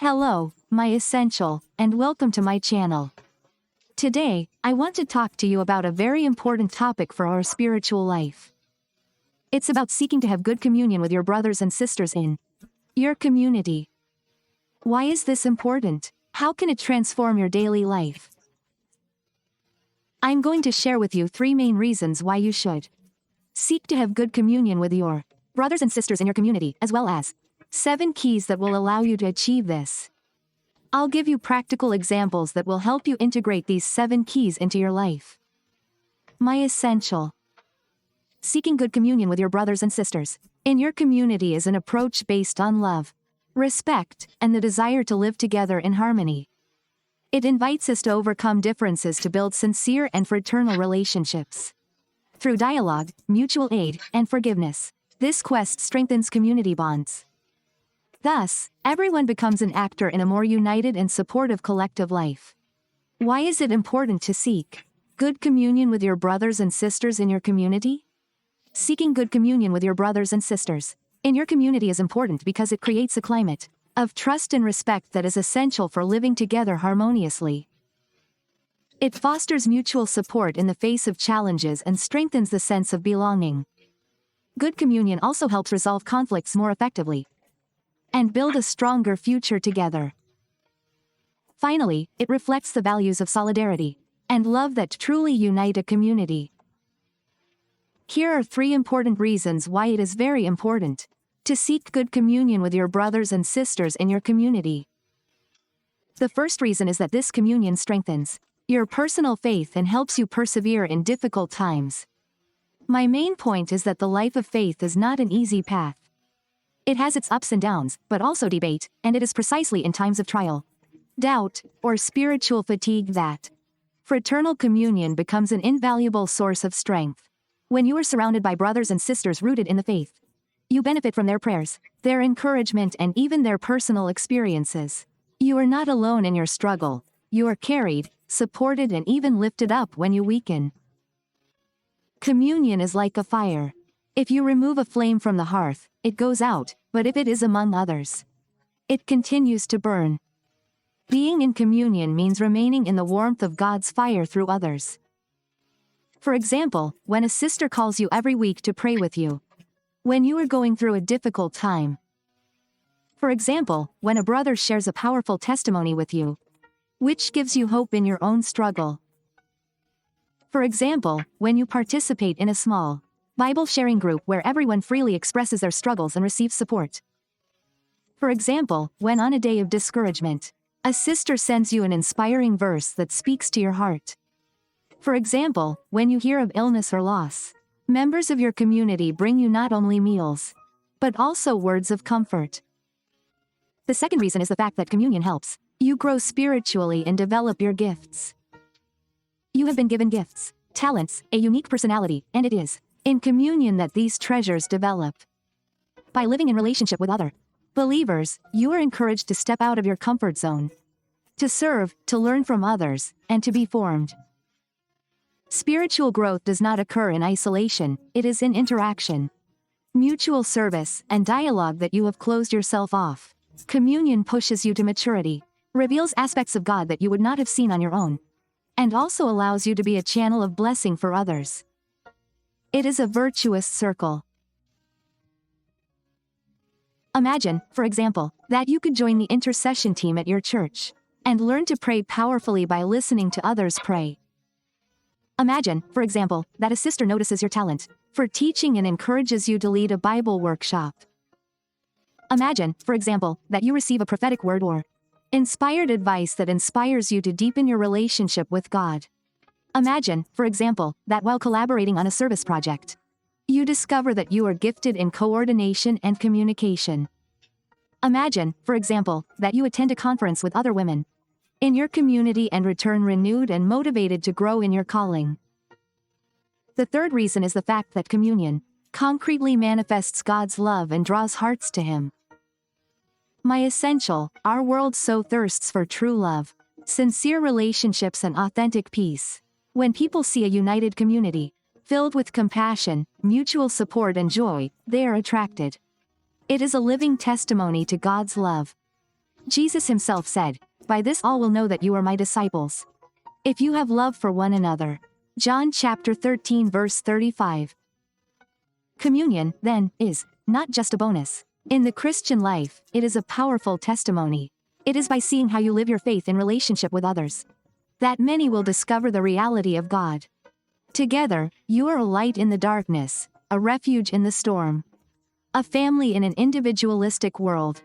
Hello, my essential, and welcome to my channel. Today, I want to talk to you about a very important topic for our spiritual life. It's about seeking to have good communion with your brothers and sisters in your community. Why is this important? How can it transform your daily life? I'm going to share with you 3 main reasons why you should seek to have good communion with your brothers and sisters in your community, as well as 7 keys that will allow you to achieve this. I'll give you practical examples that will help you integrate these 7 keys into your life. My essential. Seeking good communion with your brothers and sisters in your community is an approach based on love, respect, and the desire to live together in harmony. It invites us to overcome differences to build sincere and fraternal relationships. Through dialogue, mutual aid, and forgiveness, this quest strengthens community bonds. Thus, everyone becomes an actor in a more united and supportive collective life. Why is it important to seek good communion with your brothers and sisters in your community? Seeking good communion with your brothers and sisters in your community is important because it creates a climate of trust and respect that is essential for living together harmoniously. It fosters mutual support in the face of challenges and strengthens the sense of belonging. Good communion also helps resolve conflicts more effectively and build a stronger future together. Finally, it reflects the values of solidarity and love that truly unite a community. Here are 3 important reasons why it is very important to seek good communion with your brothers and sisters in your community. The first reason is that this communion strengthens your personal faith and helps you persevere in difficult times. My main point is that the life of faith is not an easy path. It has its ups and downs, but also debate, and it is precisely in times of trial, doubt, or spiritual fatigue that fraternal communion becomes an invaluable source of strength. When you are surrounded by brothers and sisters rooted in the faith, you benefit from their prayers, their encouragement, and even their personal experiences. You are not alone in your struggle. You are carried, supported, and even lifted up when you weaken. Communion is like a fire. If you remove a flame from the hearth, it goes out, but if it is among others, it continues to burn. Being in communion means remaining in the warmth of God's fire through others. For example, when a sister calls you every week to pray with you, when you are going through a difficult time. For example, when a brother shares a powerful testimony with you, which gives you hope in your own struggle. For example, when you participate in a small Bible sharing group where everyone freely expresses their struggles and receives support. For example, when on a day of discouragement, a sister sends you an inspiring verse that speaks to your heart. For example, when you hear of illness or loss, members of your community bring you not only meals, but also words of comfort. The second reason is the fact that communion helps you grow spiritually and develop your gifts. You have been given gifts, talents, a unique personality, and it is in communion that these treasures develop. By living in relationship with other believers, you are encouraged to step out of your comfort zone, to serve, to learn from others, and to be formed. Spiritual growth does not occur in isolation, it is in interaction, mutual service, and dialogue that you have closed yourself off. Communion pushes you to maturity, reveals aspects of God that you would not have seen on your own, and also allows you to be a channel of blessing for others. It is a virtuous circle. Imagine, for example, that you could join the intercession team at your church and learn to pray powerfully by listening to others pray. Imagine, for example, that a sister notices your talent for teaching and encourages you to lead a Bible workshop. Imagine, for example, that you receive a prophetic word or inspired advice that inspires you to deepen your relationship with God. Imagine, for example, that while collaborating on a service project, you discover that you are gifted in coordination and communication. Imagine, for example, that you attend a conference with other women in your community and return renewed and motivated to grow in your calling. The third reason is the fact that communion concretely manifests God's love and draws hearts to Him. My essential, our world so thirsts for true love, sincere relationships, and authentic peace. When people see a united community, filled with compassion, mutual support, and joy, they are attracted. It is a living testimony to God's love. Jesus himself said, "By this all will know that you are my disciples, if you have love for one another." John chapter 13 verse 35. Communion, then, is not just a bonus. In the Christian life, it is a powerful testimony. It is by seeing how you live your faith in relationship with others that many will discover the reality of God. Together, you are a light in the darkness, a refuge in the storm, a family in an individualistic world.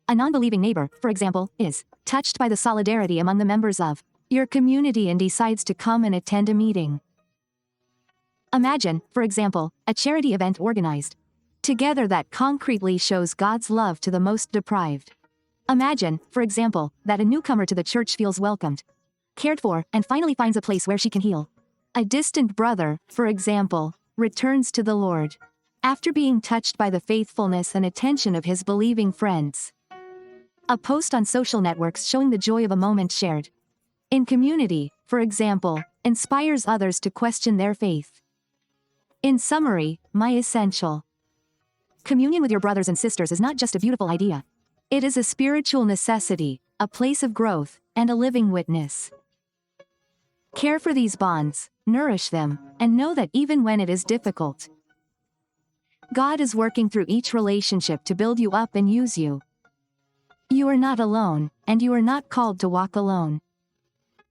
A non-believing neighbor, for example, is touched by the solidarity among the members of your community and decides to come and attend a meeting. Imagine, for example, a charity event organized together that concretely shows God's love to the most deprived. Imagine, for example, that a newcomer to the church feels welcomed, cared for, and finally finds a place where she can heal. A distant brother, for example, returns to the Lord after being touched by the faithfulness and attention of his believing friends. A post on social networks showing the joy of a moment shared in community, for example, inspires others to question their faith. In summary, my essential communion with your brothers and sisters is not just a beautiful idea. It is a spiritual necessity, a place of growth, and a living witness. Care for these bonds, nourish them, and know that even when it is difficult, God is working through each relationship to build you up and use you. You are not alone, and you are not called to walk alone.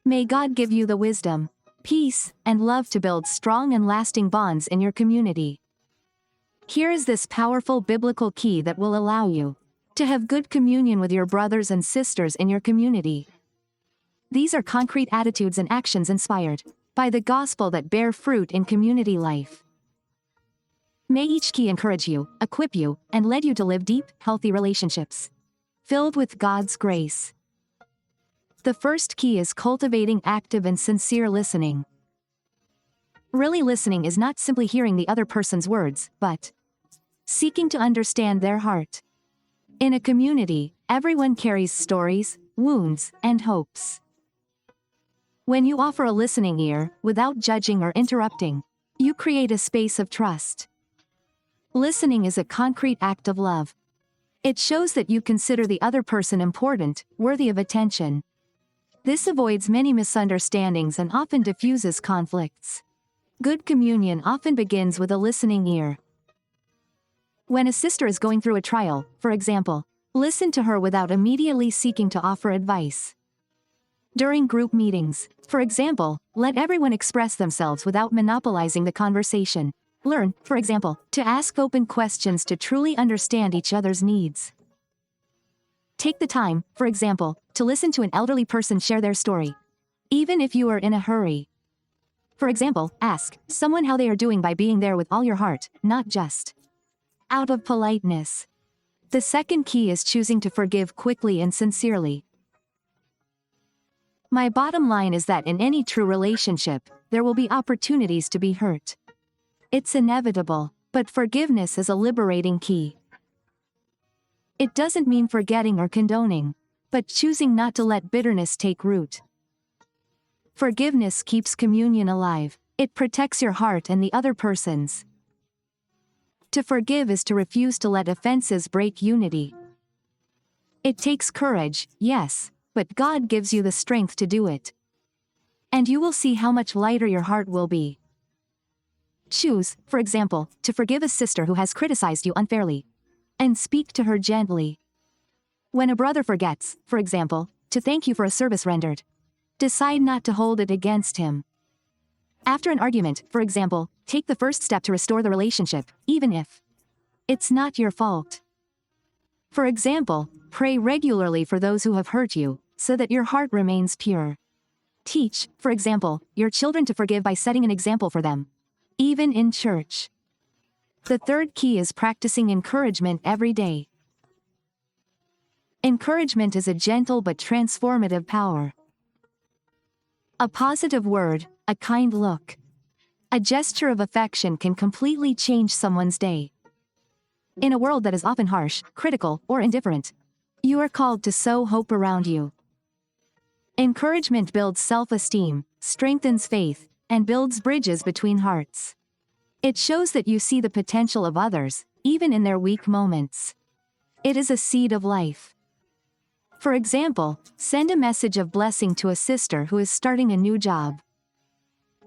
May God give you the wisdom, peace, and love to build strong and lasting bonds in your community. Here is this powerful biblical key that will allow you to have good communion with your brothers and sisters in your community. These are concrete attitudes and actions inspired by the gospel that bear fruit in community life. May each key encourage you, equip you, and lead you to live deep, healthy relationships filled with God's grace. The first key is cultivating active and sincere listening. Really listening is not simply hearing the other person's words, but seeking to understand their heart. In a community, everyone carries stories, wounds, and hopes. When you offer a listening ear, without judging or interrupting, you create a space of trust. Listening is a concrete act of love. It shows that you consider the other person important, worthy of attention. This avoids many misunderstandings and often diffuses conflicts. Good communion often begins with a listening ear. When a sister is going through a trial, for example, listen to her without immediately seeking to offer advice. During group meetings, for example, let everyone express themselves without monopolizing the conversation. Learn, for example, to ask open questions to truly understand each other's needs. Take the time, for example, to listen to an elderly person share their story, even if you are in a hurry. For example, ask someone how they are doing by being there with all your heart, not just out of politeness. The second key is choosing to forgive quickly and sincerely. My bottom line is that in any true relationship, there will be opportunities to be hurt. It's inevitable, but forgiveness is a liberating key. It doesn't mean forgetting or condoning, but choosing not to let bitterness take root. Forgiveness keeps communion alive. It protects your heart and the other person's. To forgive is to refuse to let offenses break unity. It takes courage, yes, but God gives you the strength to do it. And you will see how much lighter your heart will be. Choose, for example, to forgive a sister who has criticized you unfairly, and speak to her gently. When a brother forgets, for example, to thank you for a service rendered, decide not to hold it against him. After an argument, for example, take the first step to restore the relationship, even if it's not your fault. For example, pray regularly for those who have hurt you, so that your heart remains pure. Teach, for example, your children to forgive by setting an example for them, even in church. The third key is practicing encouragement every day. Encouragement is a gentle but transformative power. A positive word, a kind look, a gesture of affection can completely change someone's day. In a world that is often harsh, critical, or indifferent, you are called to sow hope around you. Encouragement builds self-esteem, strengthens faith, and builds bridges between hearts. It shows that you see the potential of others, even in their weak moments. It is a seed of life. For example, send a message of blessing to a sister who is starting a new job.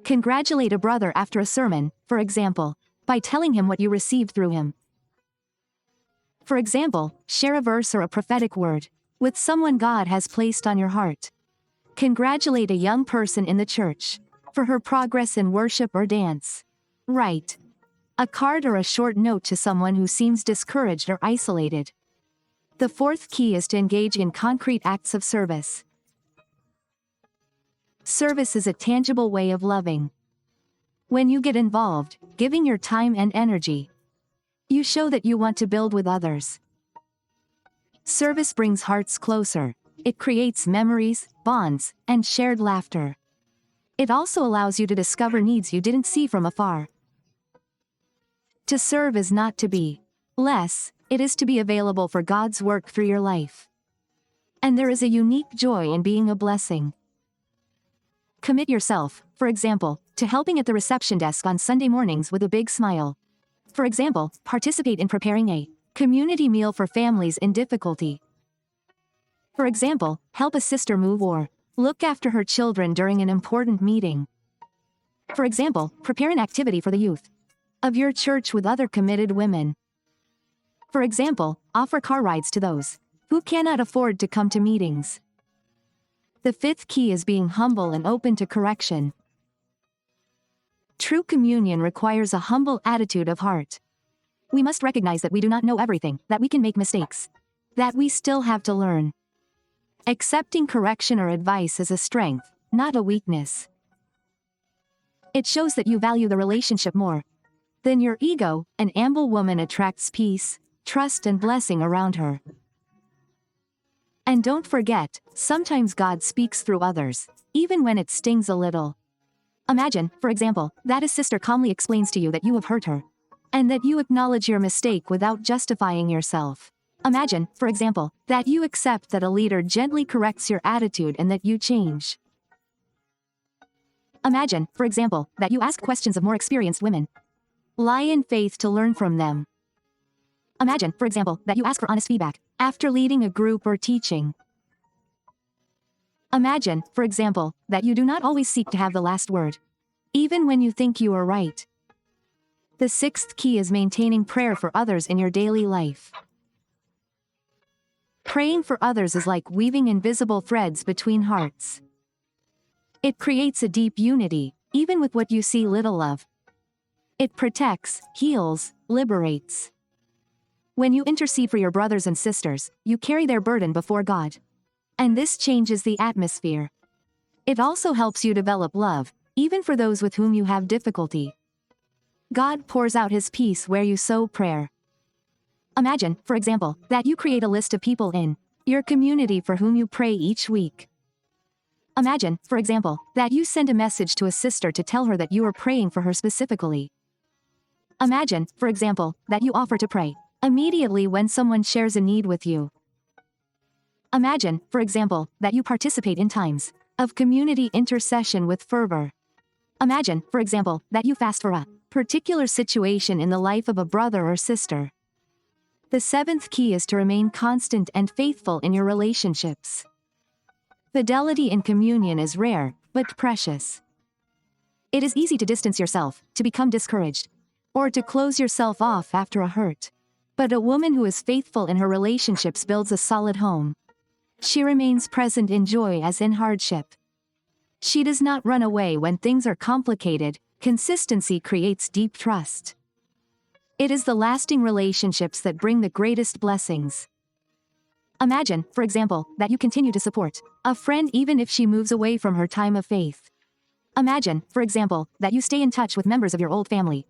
Congratulate a brother after a sermon, for example, by telling him what you received through him. For example, share a verse or a prophetic word with someone God has placed on your heart. Congratulate a young person in the church for her progress in worship or dance. Write a card or a short note to someone who seems discouraged or isolated. The fourth key is to engage in concrete acts of service. Service is a tangible way of loving. When you get involved, giving your time and energy, you show that you want to build with others. Service brings hearts closer. It creates memories, bonds, and shared laughter. It also allows you to discover needs you didn't see from afar. To serve is not to be less, it is to be available for God's work through your life. And there is a unique joy in being a blessing. Commit yourself, for example, to helping at the reception desk on Sunday mornings with a big smile. For example, participate in preparing a community meal for families in difficulty. For example, help a sister move or look after her children during an important meeting. For example, prepare an activity for the youth of your church with other committed women. For example, offer car rides to those who cannot afford to come to meetings. The fifth key is being humble and open to correction. True communion requires a humble attitude of heart. We must recognize that we do not know everything, that we can make mistakes, that we still have to learn. Accepting correction or advice is a strength, not a weakness. It shows that you value the relationship more than your ego. An humble woman attracts peace, trust, and blessing around her. And don't forget, sometimes God speaks through others, even when it stings a little. Imagine, for example, that a sister calmly explains to you that you have hurt her, and that you acknowledge your mistake without justifying yourself. Imagine, for example, that you accept that a leader gently corrects your attitude and that you change. Imagine, for example, that you ask questions of more experienced women. Lie in faith to learn from them. Imagine, for example, that you ask for honest feedback after leading a group or teaching. Imagine, for example, that you do not always seek to have the last word, even when you think you are right. The sixth key is maintaining prayer for others in your daily life. Praying for others is like weaving invisible threads between hearts. It creates a deep unity, even with what you see little of. It protects, heals, liberates. When you intercede for your brothers and sisters, you carry their burden before God. And this changes the atmosphere. It also helps you develop love, even for those with whom you have difficulty. God pours out His peace where you sow prayer. Imagine, for example, that you create a list of people in your community for whom you pray each week. Imagine, for example, that you send a message to a sister to tell her that you are praying for her specifically. Imagine, for example, that you offer to pray immediately when someone shares a need with you. Imagine, for example, that you participate in times of community intercession with fervor. Imagine, for example, that you fast for a particular situation in the life of a brother or sister. The seventh key is to remain constant and faithful in your relationships. Fidelity in communion is rare, but precious. It is easy to distance yourself, to become discouraged, or to close yourself off after a hurt. But a woman who is faithful in her relationships builds a solid home. She remains present in joy as in hardship. She does not run away when things are complicated. Consistency creates deep trust. It is the lasting relationships that bring the greatest blessings. Imagine, for example, that you continue to support a friend even if she moves away from her time of faith. Imagine, for example, that you stay in touch with members of your old family,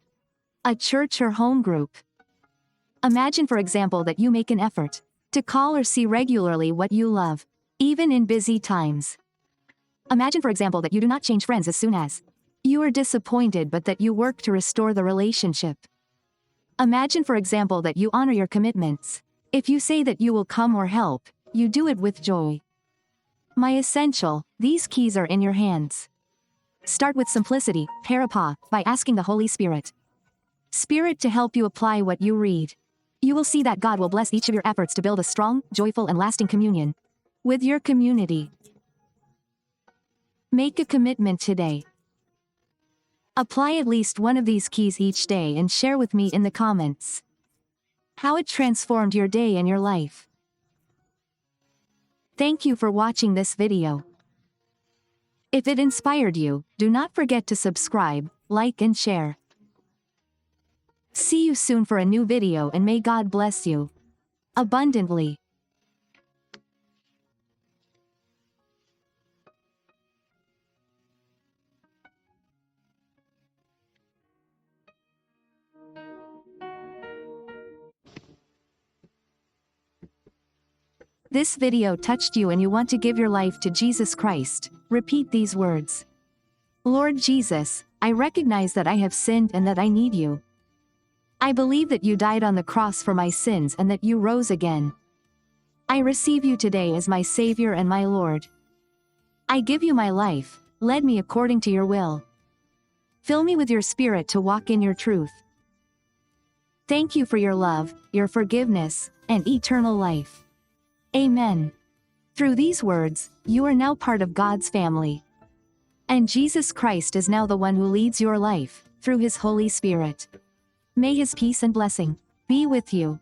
a church or home group. Imagine, for example, that you make an effort to call or see regularly what you love, even in busy times. Imagine, for example, that you do not change friends as soon as you are disappointed, but that you work to restore the relationship. Imagine, for example, that you honor your commitments. If you say that you will come or help, you do it with joy. My essential, these keys are in your hands. Start with simplicity, parapa, by asking the Holy Spirit to help you apply what you read. You will see that God will bless each of your efforts to build a strong, joyful, and lasting communion with your community. Make a commitment today. Apply at least one of these keys each day and share with me in the comments how it transformed your day and your life. Thank you for watching this video. If it inspired you, do not forget to subscribe, like and share. See you soon for a new video, and may God bless you abundantly. This video touched you and you want to give your life to Jesus Christ. Repeat these words. Lord Jesus, I recognize that I have sinned and that I need you. I believe that you died on the cross for my sins and that you rose again. I receive you today as my Savior and my Lord. I give you my life, lead me according to your will. Fill me with your Spirit to walk in your truth. Thank you for your love, your forgiveness, and eternal life. Amen. Through these words, you are now part of God's family. And Jesus Christ is now the one who leads your life, through His Holy Spirit. May His peace and blessing be with you.